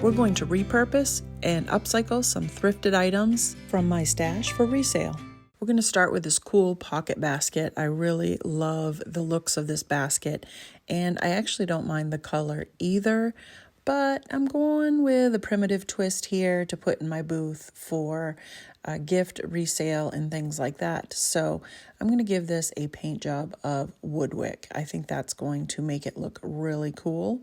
we're going to repurpose and upcycle some thrifted items from my stash for resale. We're going to start with this cool pocket basket. I really love the looks of this basket, and I actually don't mind the color either, but I'm going with a primitive twist here to put in my booth for gift resale and things like that. So I'm going to give this a paint job of Woodwick. I think that's going to make it look really cool,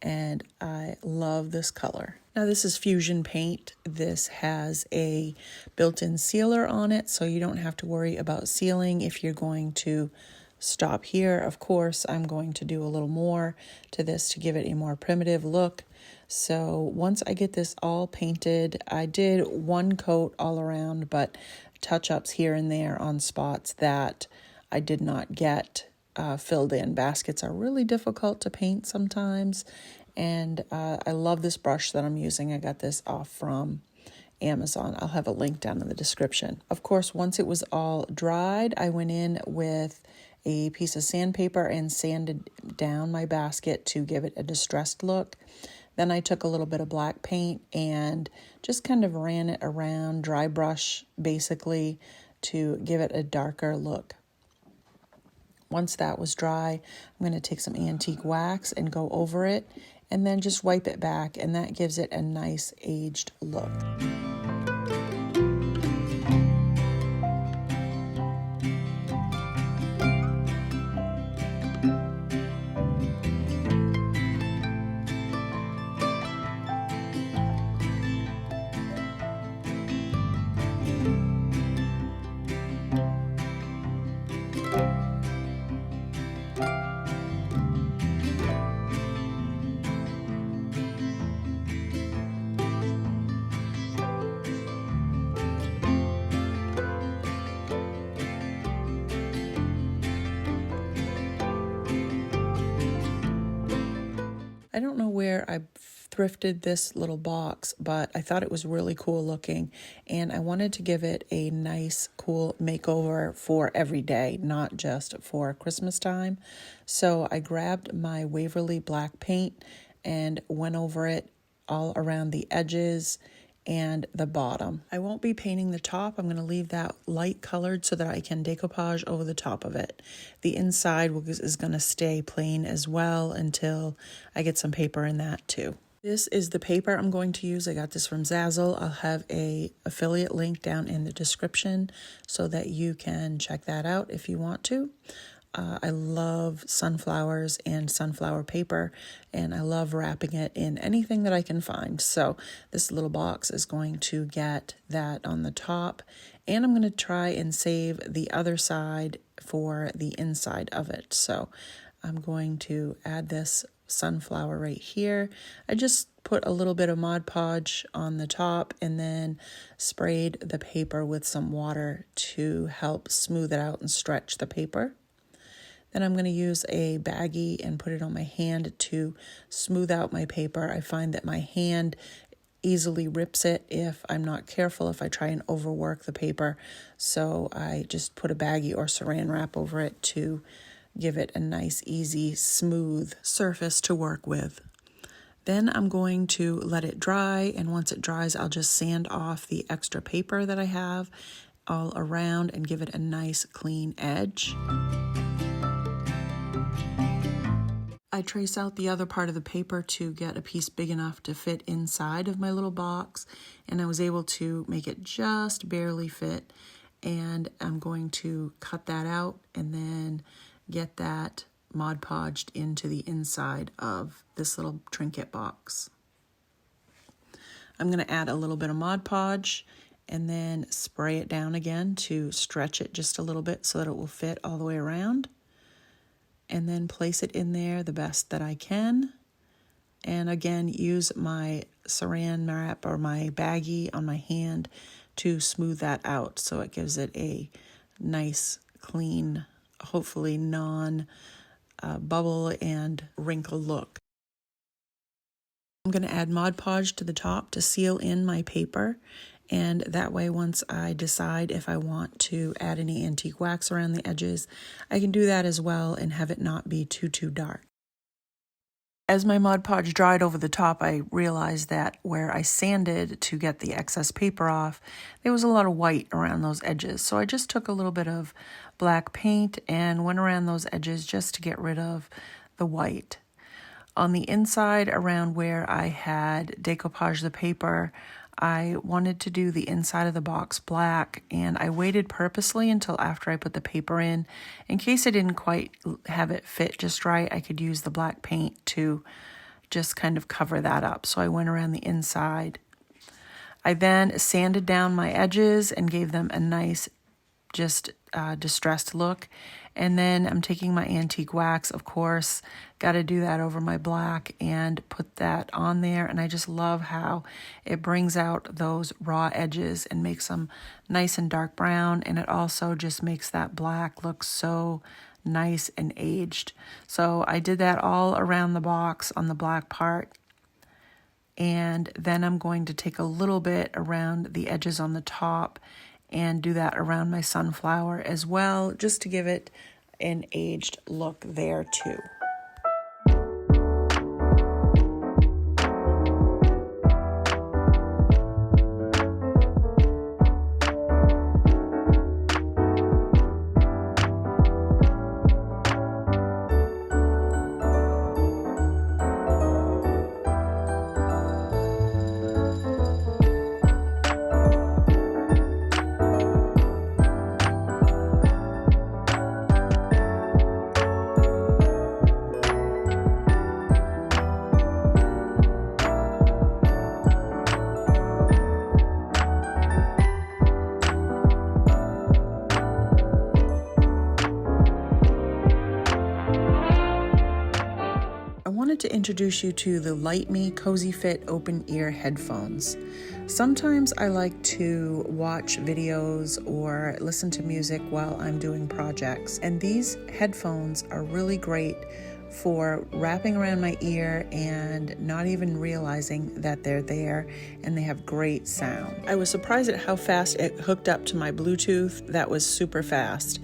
and I love this color. Now this is fusion paint. This has a built-in sealer on it, so you don't have to worry about sealing if you're going to stop here. Of course, I'm going to do a little more to this to give it a more primitive look. So once I get this all painted, I did one coat all around, but touch-ups here and there on spots that I did not get filled in. Baskets are really difficult to paint sometimes, and I love this brush that I'm using. I got this off from Amazon. I'll have a link down in the description. Of course, once it was all dried, I went in with a piece of sandpaper and sanded down my basket to give it a distressed look. Then I took a little bit of black paint and just kind of ran it around, dry brush basically, to give it a darker look. Once that was dry, I'm going to take some antique wax and go over it and then just wipe it back, and that gives it a nice aged look. I don't know where I thrifted this little box, but I thought it was really cool looking, and I wanted to give it a nice, cool makeover for every day, not just for Christmas time. So I grabbed my Waverly black paint and went over it all around the edges and the bottom. I won't be painting the top. I'm going to leave that light colored so that I can decoupage over the top of it. The inside is going to stay plain as well until I get some paper in that too. This is the paper I'm going to use. I got this from Zazzle. I'll have a affiliate link down in the description so that you can check that out if you want to. I love sunflowers and sunflower paper, and I love wrapping it in anything that I can find. So this little box is going to get that on the top, and I'm going to try and save the other side for the inside of it. So I'm going to add this sunflower right here. I just put a little bit of Mod Podge on the top and then sprayed the paper with some water to help smooth it out and stretch the paper. Then I'm going to use a baggie and put it on my hand to smooth out my paper. I find that my hand easily rips it if I'm not careful, if I try and overwork the paper. So I just put a baggie or saran wrap over it to give it a nice, easy, smooth surface to work with. Then I'm going to let it dry, and once it dries, I'll just sand off the extra paper that I have all around and give it a nice, clean edge. I trace out the other part of the paper to get a piece big enough to fit inside of my little box, and I was able to make it just barely fit, and I'm going to cut that out and then get that Mod Podged into the inside of this little trinket box. I'm going to add a little bit of Mod Podge and then spray it down again to stretch it just a little bit so that it will fit all the way around. And then place it in there the best that I can. And again, use my saran wrap or my baggie on my hand to smooth that out so it gives it a nice, clean, hopefully non-bubble and wrinkle look. I'm going to add Mod Podge to the top to seal in my paper. And that way, once I decide if I want to add any antique wax around the edges, I can do that as well and have it not be too dark. As my Mod Podge dried over the top, I realized that where I sanded to get the excess paper off, there was a lot of white around those edges. So I just took a little bit of black paint and went around those edges just to get rid of the white. On the inside, around where I had decoupage the paper, I wanted to do the inside of the box black, and I waited purposely until after I put the paper in case I didn't quite have it fit just right. I could use the black paint to just kind of cover that up. So I went around the inside. I then sanded down my edges and gave them a nice, just distressed look. And then I'm taking my antique wax, of course, got to do that over my black and put that on there. And I just love how it brings out those raw edges and makes them nice and dark brown. And it also just makes that black look so nice and aged. So I did that all around the box on the black part. And then I'm going to take a little bit around the edges on the top and do that around my sunflower as well, just to give it an aged look there too. To introduce you to the Light Me Cozy Fit open ear headphones. Sometimes I like to watch videos or listen to music while I'm doing projects, and these headphones are really great for wrapping around my ear and not even realizing that they're there, and they have great sound. I was surprised at how fast it hooked up to my Bluetooth. That was super fast.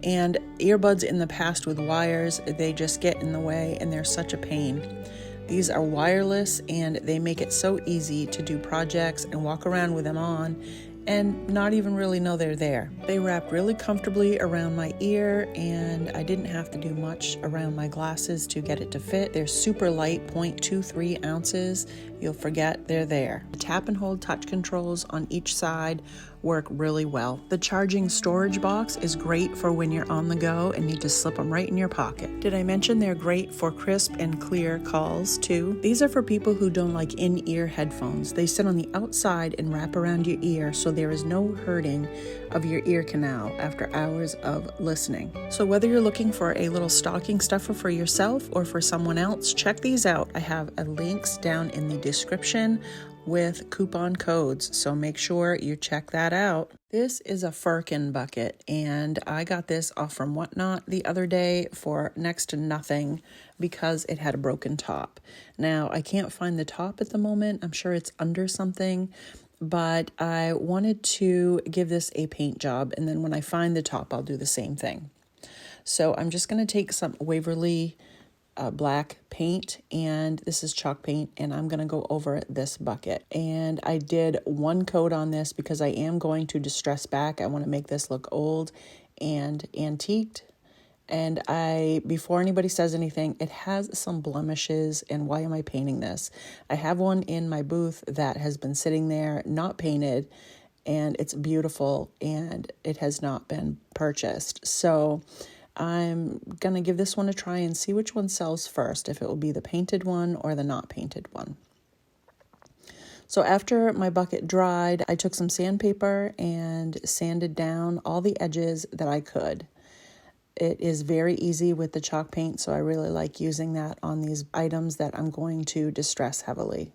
And earbuds in the past with wires, they just get in the way and they're such a pain. These are wireless and they make it so easy to do projects and walk around with them on and not even really know they're there. They wrap really comfortably around my ear, and I didn't have to do much around my glasses to get it to fit. They're super light, 0.23 ounces. You'll forget they're there. The tap and hold touch controls on each side work really well. The charging storage box is great for when you're on the go and need to slip them right in your pocket. Did I mention they're great for crisp and clear calls too? These are for people who don't like in-ear headphones. They sit on the outside and wrap around your ear, so there is no hurting of your ear canal after hours of listening. So whether you're looking for a little stocking stuffer for yourself or for someone else, check these out. I have links down in the description with coupon codes, so make sure you check that out. This is a firkin bucket, and I got this off from Whatnot the other day for next to nothing because it had a broken top. Now, I can't find the top at the moment. I'm sure it's under something, but I wanted to give this a paint job, and then when I find the top, I'll do the same thing. So I'm just going to take some Waverly black paint, and this is chalk paint, and I'm going to go over this bucket. And I did one coat on this because I am going to distress back. I want to make this look old and antiqued. And before anybody says anything, it has some blemishes, and why am I painting this? I have one in my booth that has been sitting there not painted, and it's beautiful, and it has not been purchased. So I'm going to give this one a try and see which one sells first, if it will be the painted one or the not painted one. So after my bucket dried, I took some sandpaper and sanded down all the edges that I could. It is very easy with the chalk paint, so I really like using that on these items that I'm going to distress heavily.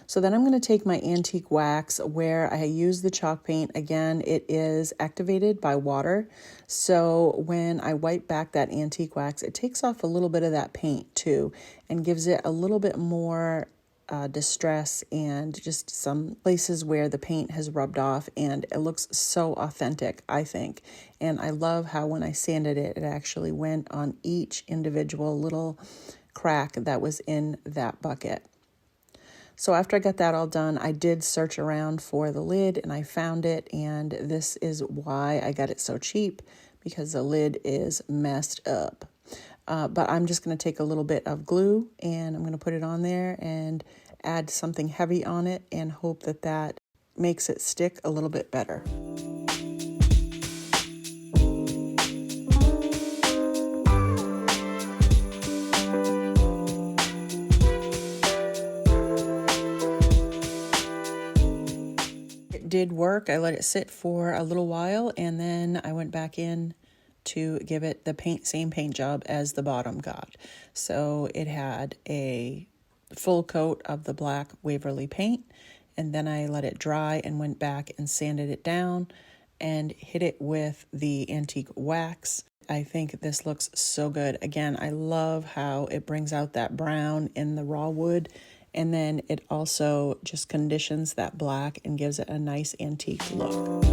So then I'm going to take my antique wax where I use the chalk paint. Again, it is activated by water. So when I wipe back that antique wax, it takes off a little bit of that paint too and gives it a little bit more distress and just some places where the paint has rubbed off, and it looks so authentic, I think. And I love how when I sanded it, it actually went on each individual little crack that was in that bucket. So after I got that all done, I did search around for the lid and I found it, and this is why I got it so cheap, because the lid is messed up. But I'm just going to take a little bit of glue and I'm going to put it on there and add something heavy on it and hope that that makes it stick a little bit better. Did work. I let it sit for a little while and then I went back in to give it the same paint job as the bottom got. So it had a full coat of the black Waverly paint, and then I let it dry and went back and sanded it down and hit it with the antique wax. I think this looks so good. Again, I love how it brings out that brown in the raw wood, and then it also just conditions that black and gives it a nice antique look.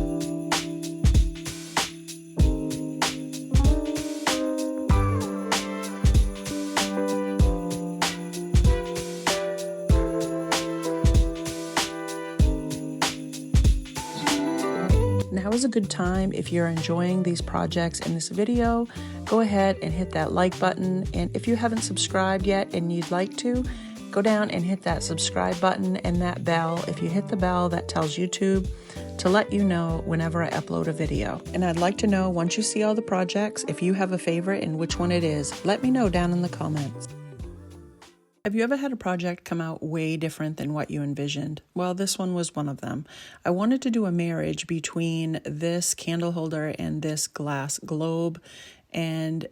Now is a good time, if you're enjoying these projects in this video, go ahead and hit that like button. And if you haven't subscribed yet and you'd like to, go down and hit that subscribe button and that bell. If you hit the bell, that tells YouTube to let you know whenever I upload a video. And I'd like to know, once you see all the projects, if you have a favorite and which one it is. Let me know down in the comments. Have you ever had a project come out way different than what you envisioned? Well, this one was one of them. I wanted to do a marriage between this candle holder and this glass globe, and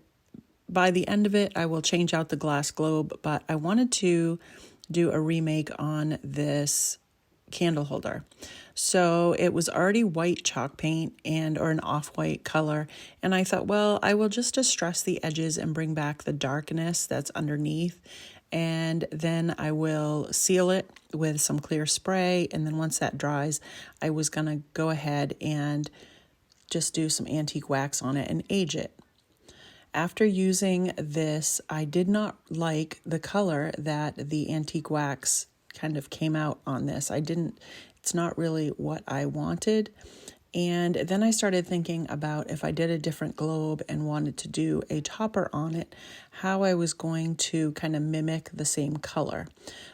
by the end of it, I will change out the glass globe, but I wanted to do a remake on this candle holder. So it was already white chalk paint or an off-white color, and I thought, well, I will just distress the edges and bring back the darkness that's underneath, and then I will seal it with some clear spray, and then once that dries, I was going to go ahead and just do some antique wax on it and age it. After using this, I did not like the color that the antique wax kind of came out on this. It's not really what I wanted. And then I started thinking about, if I did a different globe and wanted to do a topper on it, how I was going to kind of mimic the same color.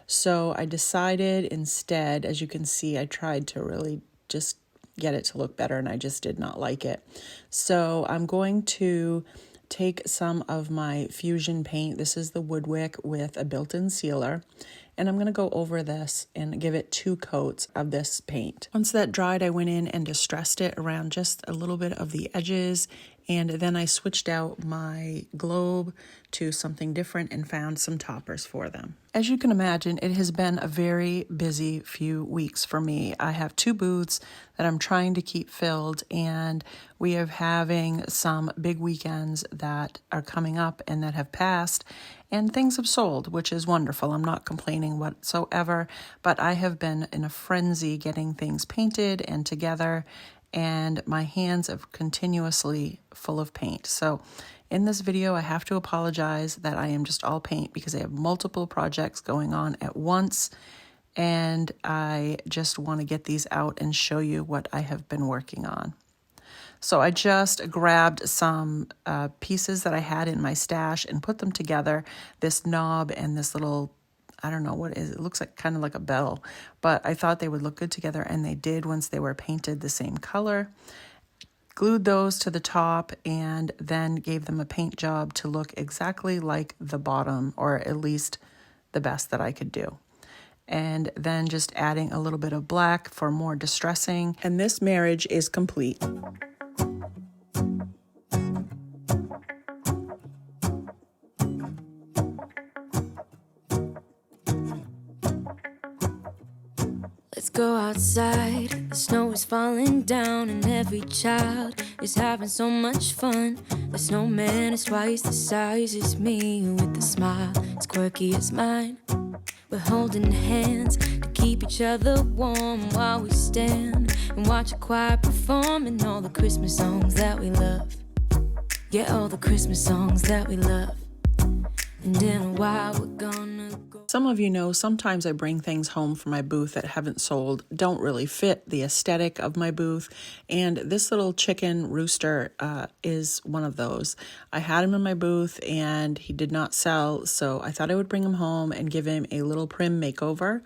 So I decided instead, as you can see, I tried to really just get it to look better, and I just did not like it. So I'm going to take some of my fusion paint. This is the Woodwick with a built-in sealer, and I'm going to go over this and give it 2 coats of this paint. Once that dried, I went in and distressed it around just a little bit of the edges, and then I switched out my globe to something different and found some toppers for them. As you can imagine, it has been a very busy few weeks for me. I have 2 booths that I'm trying to keep filled, and we are having some big weekends that are coming up and that have passed, and things have sold, which is wonderful. I'm not complaining whatsoever, but I have been in a frenzy getting things painted and together, and my hands are continuously full of paint. So in this video, I have to apologize that I am just all paint, because I have multiple projects going on at once, and I just want to get these out and show you what I have been working on. So I just grabbed some pieces that I had in my stash and put them together, this knob and this little, I don't know what it is. It looks like kind of like a bell, but I thought they would look good together, and they did once they were painted the same color. Glued those to the top and then gave them a paint job to look exactly like the bottom, or at least the best that I could do. And then just adding a little bit of black for more distressing, and this marriage is complete. Let's go outside, the snow is falling down and every child is having so much fun. The snowman is twice the size as me, with a smile as quirky as mine. We're holding hands to keep each other warm while we stand and watch a choir performing all the Christmas songs that we love. Yeah, all the Christmas songs that we love. And in a while we're gonna go. Some of you know sometimes I bring things home for my booth that haven't sold, don't really fit the aesthetic of my booth, and this little chicken rooster is one of those. I had him in my booth and he did not sell, so I thought I would bring him home and give him a little prim makeover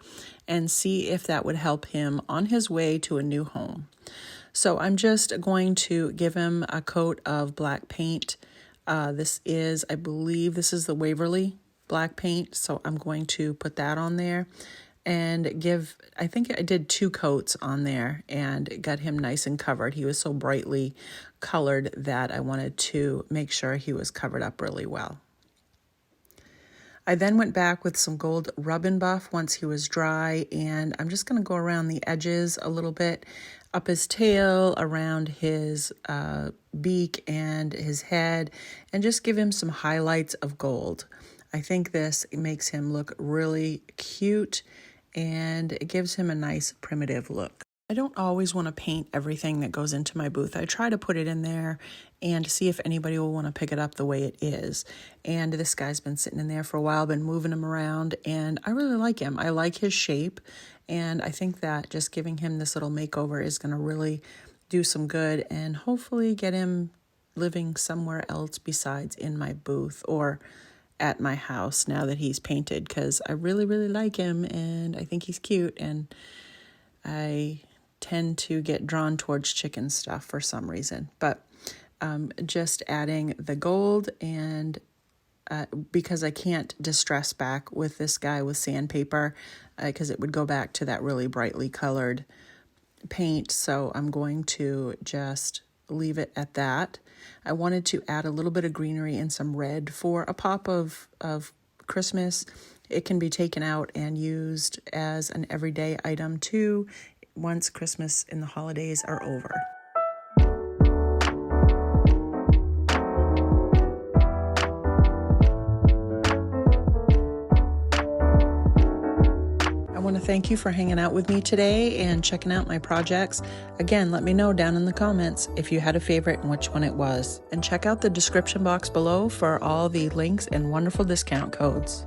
and see if that would help him on his way to a new home. So I'm just going to give him a coat of black paint. This is, I believe this is the Waverly black paint, so I'm going to put that on there and give, I think I did 2 coats on there and got him nice and covered. He was so brightly colored that I wanted to make sure he was covered up really well. I then went back with some gold rub and buff once he was dry, and I'm just going to go around the edges a little bit, up his tail, around his beak and his head, and just give him some highlights of gold. I think this makes him look really cute and it gives him a nice primitive look. I don't always want to paint everything that goes into my booth. I try to put it in there and see if anybody will want to pick it up the way it is. And this guy's been sitting in there for a while, been moving him around, and I really like him. I like his shape, and I think that just giving him this little makeover is going to really do some good and hopefully get him living somewhere else besides in my booth or at my house now that he's painted, because I really, really like him and I think he's cute, and I tend to get drawn towards chicken stuff for some reason. But just adding the gold, and because I can't distress back with this guy with sandpaper because it would go back to that really brightly colored paint, so I'm going to just leave it at that. I wanted to add a little bit of greenery and some red for a pop of Christmas. It can be taken out and used as an everyday item too once Christmas and the holidays are over. I want to thank you for hanging out with me today and checking out my projects. Again, let me know down in the comments if you had a favorite and which one it was. And check out the description box below for all the links and wonderful discount codes.